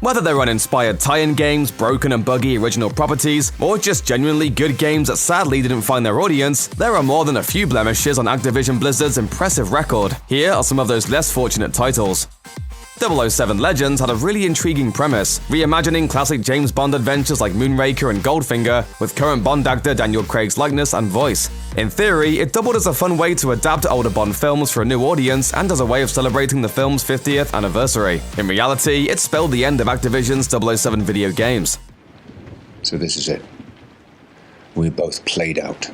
Whether they're uninspired tie-in games, broken and buggy original properties, or just genuinely good games that sadly didn't find their audience, there are more than a few blemishes on Activision Blizzard's impressive record. Here are some of those less fortunate titles. 007 Legends had a really intriguing premise, reimagining classic James Bond adventures like Moonraker and Goldfinger with current Bond actor Daniel Craig's likeness and voice. In theory, it doubled as a fun way to adapt older Bond films for a new audience and as a way of celebrating the film's 50th anniversary. In reality, it spelled the end of Activision's 007 video games. So this is it. We're both played out.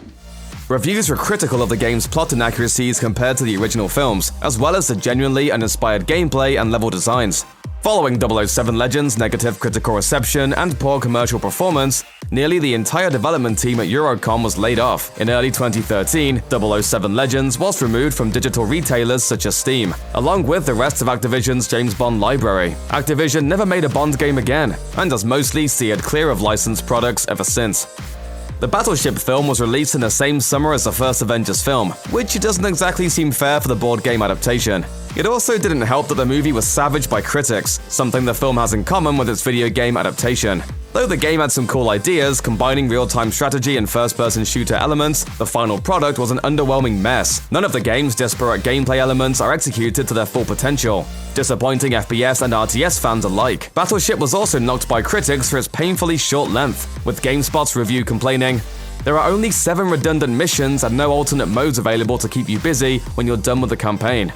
Reviews were critical of the game's plot inaccuracies compared to the original films, as well as the genuinely uninspired gameplay and level designs. Following 007 Legends' negative critical reception and poor commercial performance, nearly the entire development team at Eurocom was laid off. In early 2013, 007 Legends was removed from digital retailers such as Steam, along with the rest of Activision's James Bond library. Activision never made a Bond game again, and has mostly steered clear of licensed products ever since. The Battleship film was released in the same summer as the first Avengers film, which doesn't exactly seem fair for the board game adaptation. It also didn't help that the movie was savaged by critics, something the film has in common with its video game adaptation. Though the game had some cool ideas, combining real-time strategy and first-person shooter elements, the final product was an underwhelming mess. None of the game's disparate gameplay elements are executed to their full potential, disappointing FPS and RTS fans alike. Battleship was also knocked by critics for its painfully short length, with GameSpot's review complaining, "There are only 7 redundant missions and no alternate modes available to keep you busy when you're done with the campaign."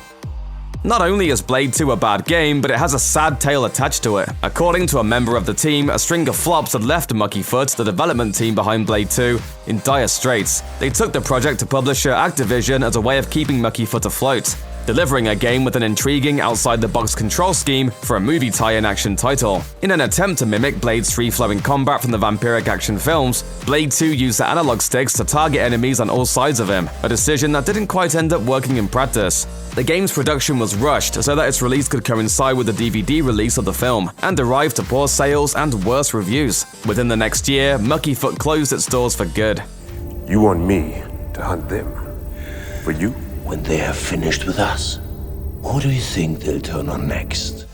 Not only is Blade 2 a bad game, but it has a sad tale attached to it. According to a member of the team, a string of flops had left Muckyfoot, the development team behind Blade 2, in dire straits. They took the project to publisher Activision as a way of keeping Muckyfoot afloat, delivering a game with an intriguing outside-the-box control scheme for a movie tie-in action title. In an attempt to mimic Blade's free-flowing combat from the vampiric action films, Blade 2 used the analog sticks to target enemies on all sides of him, a decision that didn't quite end up working in practice. The game's production was rushed so that its release could coincide with the DVD release of the film, and arrived to poor sales and worse reviews. Within the next year, Muckyfoot closed its doors for good. You want me to hunt them? For you? When they have finished with us, who do you think they'll turn on next?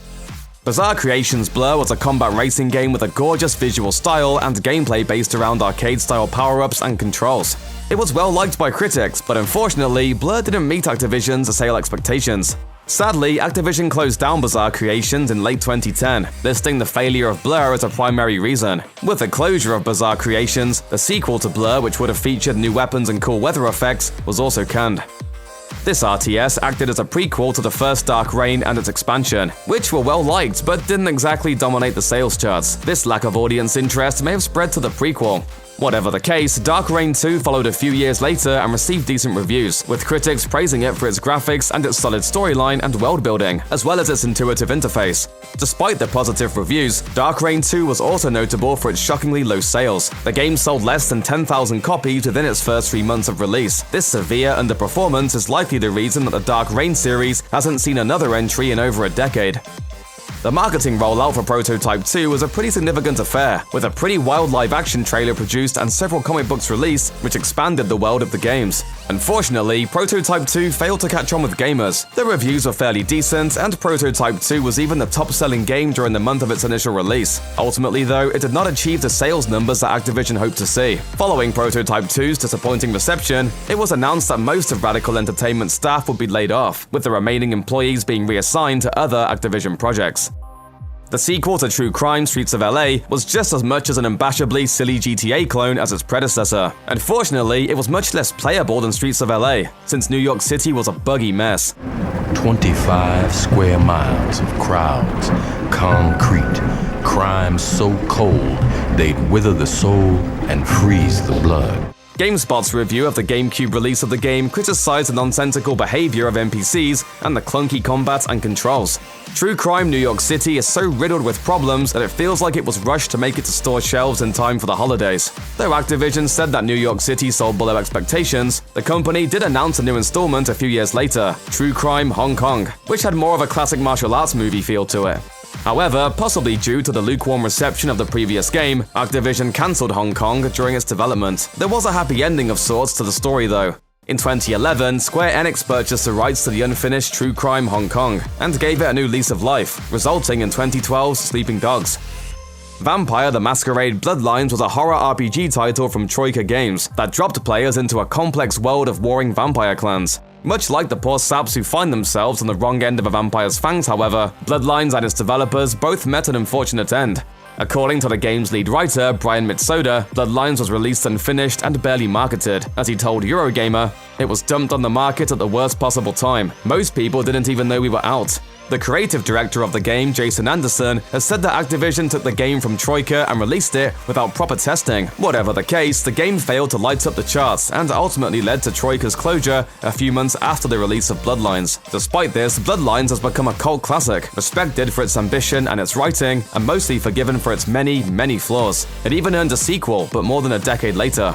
Bizarre Creations Blur was a combat racing game with a gorgeous visual style and gameplay based around arcade-style power-ups and controls. It was well liked by critics, but unfortunately, Blur didn't meet Activision's sale expectations. Sadly, Activision closed down Bizarre Creations in late 2010, listing the failure of Blur as a primary reason. With the closure of Bizarre Creations, the sequel to Blur, which would have featured new weapons and cool weather effects, was also canned. This RTS acted as a prequel to the first Dark Reign and its expansion, which were well liked but didn't exactly dominate the sales charts. This lack of audience interest may have spread to the prequel. Whatever the case, Dark Reign 2 followed a few years later and received decent reviews, with critics praising it for its graphics and its solid storyline and world building, as well as its intuitive interface. Despite the positive reviews, Dark Reign 2 was also notable for its shockingly low sales. The game sold less than 10,000 copies within its first 3 months of release. This severe underperformance is likely the reason that the Dark Reign series hasn't seen another entry in over a decade. The marketing rollout for Prototype 2 was a pretty significant affair, with a pretty wild live-action trailer produced and several comic books released, which expanded the world of the games. Unfortunately, Prototype 2 failed to catch on with gamers. The reviews were fairly decent, and Prototype 2 was even the top-selling game during the month of its initial release. Ultimately, though, it did not achieve the sales numbers that Activision hoped to see. Following Prototype 2's disappointing reception, it was announced that most of Radical Entertainment's staff would be laid off, with the remaining employees being reassigned to other Activision projects. The sequel to True Crime Streets of LA was just as much as an unabashedly silly GTA clone as its predecessor. Unfortunately, it was much less playable than Streets of LA, since New York City was a buggy mess. 25 square miles of crowds, concrete, crime so cold they'd wither the soul and freeze the blood. GameSpot's review of the GameCube release of the game criticized the nonsensical behavior of NPCs and the clunky combat and controls. True Crime New York City is so riddled with problems that it feels like it was rushed to make it to store shelves in time for the holidays. Though Activision said that New York City sold below expectations, the company did announce a new installment a few years later, True Crime Hong Kong, which had more of a classic martial arts movie feel to it. However, possibly due to the lukewarm reception of the previous game, Activision cancelled Hong Kong during its development. There was a happy ending of sorts to the story though. In 2011, Square Enix purchased the rights to the unfinished True Crime Hong Kong and gave it a new lease of life, resulting in 2012's Sleeping Dogs. Vampire: The Masquerade Bloodlines was a horror RPG title from Troika Games that dropped players into a complex world of warring vampire clans. Much like the poor saps who find themselves on the wrong end of a vampire's fangs, however, Bloodlines and its developers both met an unfortunate end. According to the game's lead writer, Brian Mitsoda, Bloodlines was released unfinished and barely marketed. As he told Eurogamer, "It was dumped on the market at the worst possible time. Most people didn't even know we were out." The creative director of the game, Jason Anderson, has said that Activision took the game from Troika and released it without proper testing. Whatever the case, the game failed to light up the charts and ultimately led to Troika's closure a few months after the release of Bloodlines. Despite this, Bloodlines has become a cult classic, respected for its ambition and its writing, and mostly forgiven for its many, many flaws. It even earned a sequel, but more than a decade later.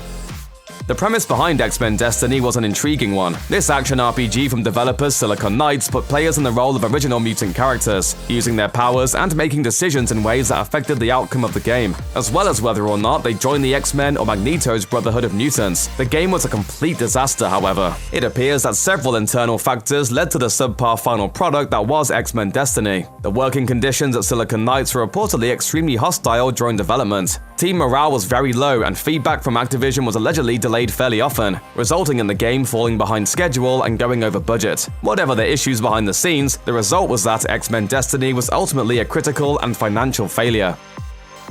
The premise behind X-Men Destiny was an intriguing one. This action RPG from developers Silicon Knights put players in the role of original mutant characters, using their powers and making decisions in ways that affected the outcome of the game, as well as whether or not they joined the X-Men or Magneto's Brotherhood of Mutants. The game was a complete disaster, however. It appears that several internal factors led to the subpar final product that was X-Men Destiny. The working conditions at Silicon Knights were reportedly extremely hostile during development. Team morale was very low, and feedback from Activision was allegedly delayed fairly often, resulting in the game falling behind schedule and going over budget. Whatever the issues behind the scenes, the result was that X-Men Destiny was ultimately a critical and financial failure.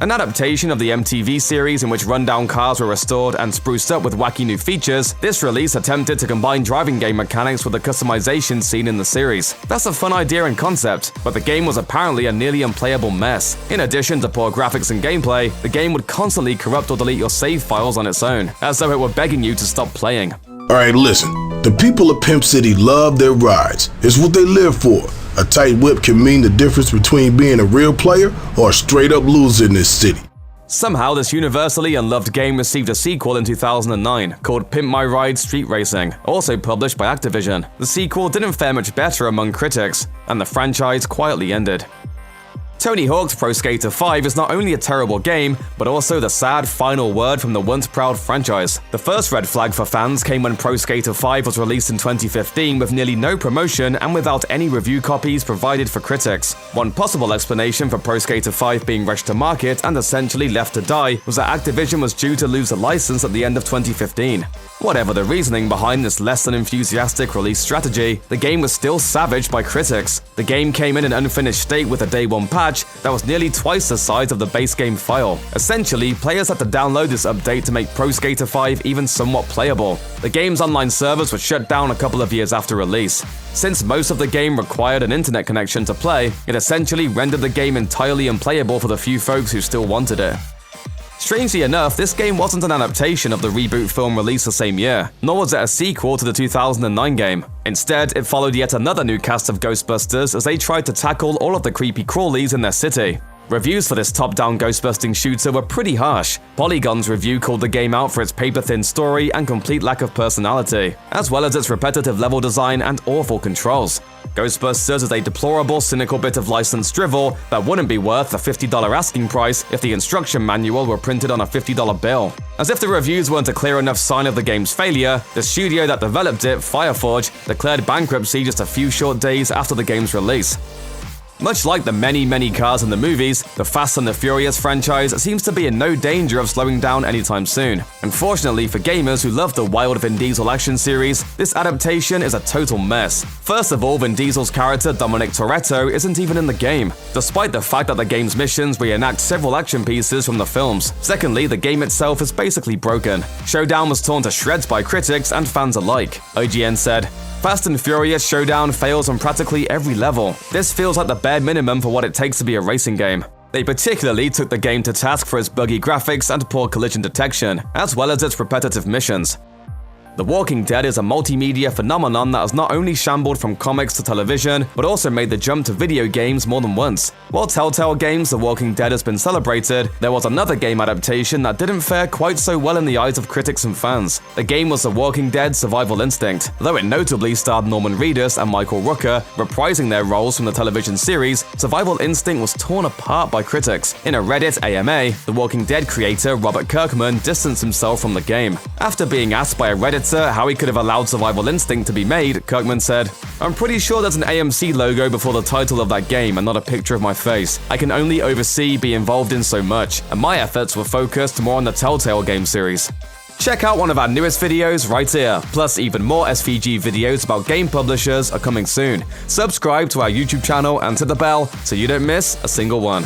An adaptation of the MTV series in which rundown cars were restored and spruced up with wacky new features, this release attempted to combine driving game mechanics with the customization seen in the series. That's a fun idea and concept, but the game was apparently a nearly unplayable mess. In addition to poor graphics and gameplay, the game would constantly corrupt or delete your save files on its own, as though it were begging you to stop playing. Alright, listen. The people of Pimp City love their rides. It's what they live for. A tight whip can mean the difference between being a real player or a straight-up loser in this city. Somehow, this universally unloved game received a sequel in 2009 called Pimp My Ride Street Racing, also published by Activision. The sequel didn't fare much better among critics, and the franchise quietly ended. Tony Hawk's Pro Skater 5 is not only a terrible game, but also the sad final word from the once proud franchise. The first red flag for fans came when Pro Skater 5 was released in 2015 with nearly no promotion and without any review copies provided for critics. One possible explanation for Pro Skater 5 being rushed to market and essentially left to die was that Activision was due to lose the license at the end of 2015. Whatever the reasoning behind this less than enthusiastic release strategy, the game was still savaged by critics. The game came in an unfinished state with a day one patch that was nearly twice the size of the base game file. Essentially, players had to download this update to make Pro Skater 5 even somewhat playable. The game's online servers were shut down a couple of years after release. Since most of the game required an internet connection to play, it essentially rendered the game entirely unplayable for the few folks who still wanted it. Strangely enough, this game wasn't an adaptation of the reboot film released the same year, nor was it a sequel to the 2009 game. Instead, it followed yet another new cast of Ghostbusters as they tried to tackle all of the creepy crawlies in their city. Reviews for this top-down ghostbusting shooter were pretty harsh. Polygon's review called the game out for its paper-thin story and complete lack of personality, as well as its repetitive level design and awful controls. Ghostbusters is a deplorable, cynical bit of licensed drivel that wouldn't be worth the $50 asking price if the instruction manual were printed on a $50 bill. As if the reviews weren't a clear enough sign of the game's failure, the studio that developed it, Fireforge, declared bankruptcy just a few short days after the game's release. Much like the many cars in the movies, the Fast and the Furious franchise seems to be in no danger of slowing down anytime soon. Unfortunately for gamers who love the wild Vin Diesel action series, this adaptation is a total mess. First of all, Vin Diesel's character Dominic Toretto isn't even in the game, despite the fact that the game's missions reenact several action pieces from the films. Secondly, the game itself is basically broken. Showdown was torn to shreds by critics and fans alike. IGN said, "Fast and Furious Showdown fails on practically every level. This feels like the bare minimum for what it takes to be a racing game." They particularly took the game to task for its buggy graphics and poor collision detection, as well as its repetitive missions. The Walking Dead is a multimedia phenomenon that has not only shambled from comics to television, but also made the jump to video games more than once. While Telltale Games' The Walking Dead has been celebrated, there was another game adaptation that didn't fare quite so well in the eyes of critics and fans. The game was The Walking Dead Survival Instinct. Though it notably starred Norman Reedus and Michael Rooker, reprising their roles from the television series, Survival Instinct was torn apart by critics. In a Reddit AMA, The Walking Dead creator Robert Kirkman distanced himself from the game. After being asked by a Reddit Twitter how he could have allowed Survival Instinct to be made, Kirkman said, "I'm pretty sure there's an AMC logo before the title of that game and not a picture of my face. I can only oversee, be involved in so much, and my efforts were focused more on the Telltale game series." Check out one of our newest videos right here, plus even more SVG videos about game publishers are coming soon. Subscribe to our YouTube channel and to the bell so you don't miss a single one.